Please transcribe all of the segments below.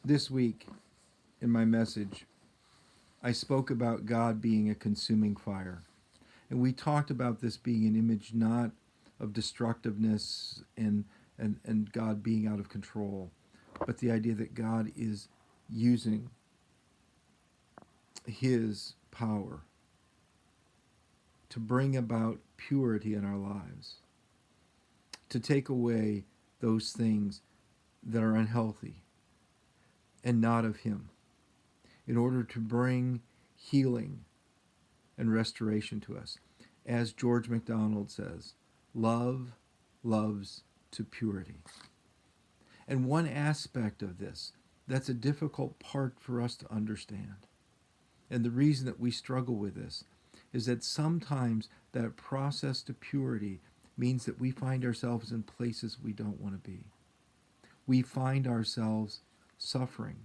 This week, in my message, I spoke about God being a consuming fire. And we talked about this being an image not of destructiveness and God being out of control, but the idea that God is using his power to bring about purity in our lives, to take away those things that are unhealthy and not of him, in order to bring healing and restoration to us. As George MacDonald says, love loves to purity. And one aspect of this that's a difficult part for us to understand, and the reason that we struggle with this, is that sometimes that process to purity means that we find ourselves in places we don't want to be. We find ourselves suffering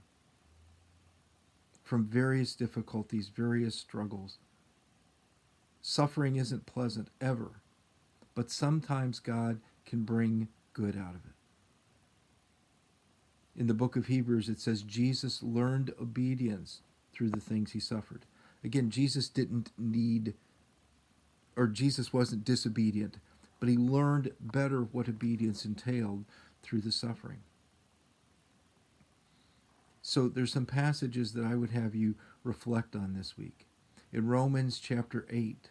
from various difficulties, various struggles. Suffering isn't pleasant ever, but sometimes God can bring good out of it. In the book of Hebrews, it says Jesus learned obedience through the things he suffered. Again, Jesus wasn't disobedient, but he learned better what obedience entailed through the suffering. So there's some passages that I would have you reflect on this week. In Romans chapter 8,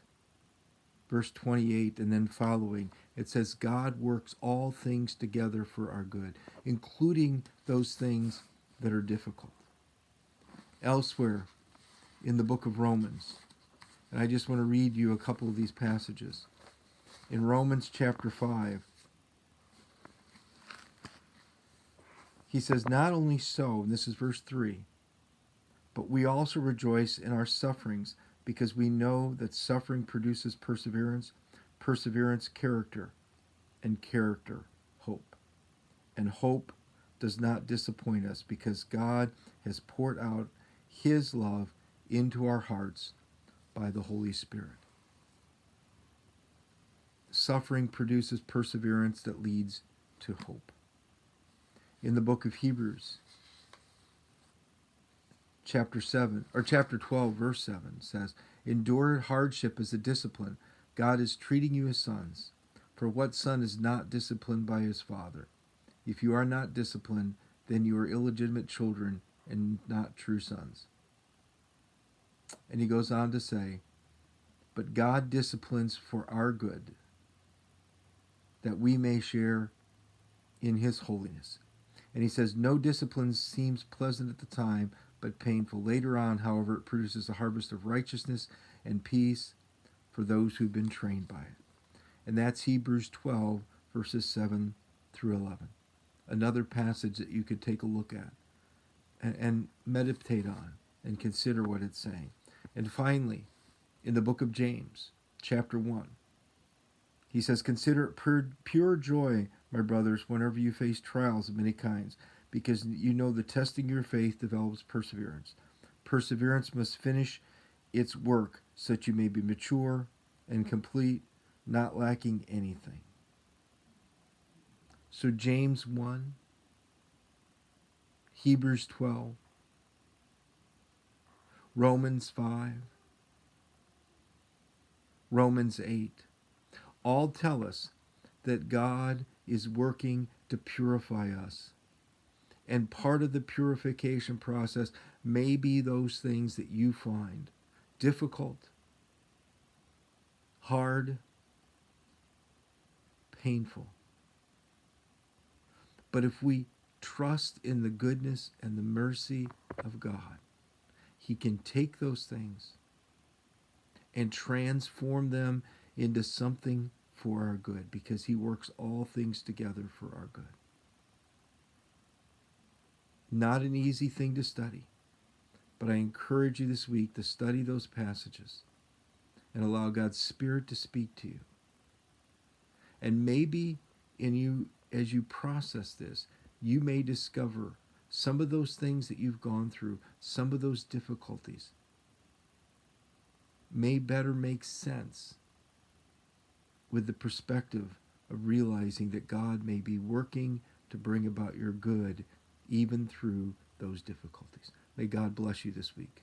verse 28 and then following, it says God works all things together for our good, including those things that are difficult. Elsewhere in the book of Romans, and I just want to read you a couple of these passages. In Romans chapter 5, he says, not only so, and this is verse 3, but we also rejoice in our sufferings, because we know that suffering produces perseverance, perseverance, character, and character, hope. And hope does not disappoint us, because God has poured out his love into our hearts by the Holy Spirit. Suffering produces perseverance that leads to hope. In the book of Hebrews, chapter 12, verse 7 says, endure hardship as a discipline. God is treating you as sons. For what son is not disciplined by his father? If you are not disciplined, then you are illegitimate children and not true sons. And he goes on to say, but God disciplines for our good, that we may share in his holiness. And he says, no discipline seems pleasant at the time, but painful. Later on, however, it produces a harvest of righteousness and peace for those who've been trained by it. And that's Hebrews 12, verses 7 through 11. Another passage that you could take a look at and meditate on and consider what it's saying. And finally, in the book of James, chapter 1, he says, consider it pure joy, my brothers, whenever you face trials of many kinds, because you know the testing of your faith develops perseverance. Perseverance must finish its work so that you may be mature and complete, not lacking anything. So James 1, Hebrews 12, Romans 5, Romans 8, all tell us that God is working to purify us. And part of the purification process may be those things that you find difficult, hard, painful. But if we trust in the goodness and the mercy of God, he can take those things and transform them into something for our good, because he works all things together for our good. Not an easy thing to study, but I encourage you this week to study those passages and allow God's Spirit to speak to you. And maybe as you process this, you may discover some of those things that you've gone through, some of those difficulties may better make sense with the perspective of realizing that God may be working to bring about your good even through those difficulties. May God bless you this week.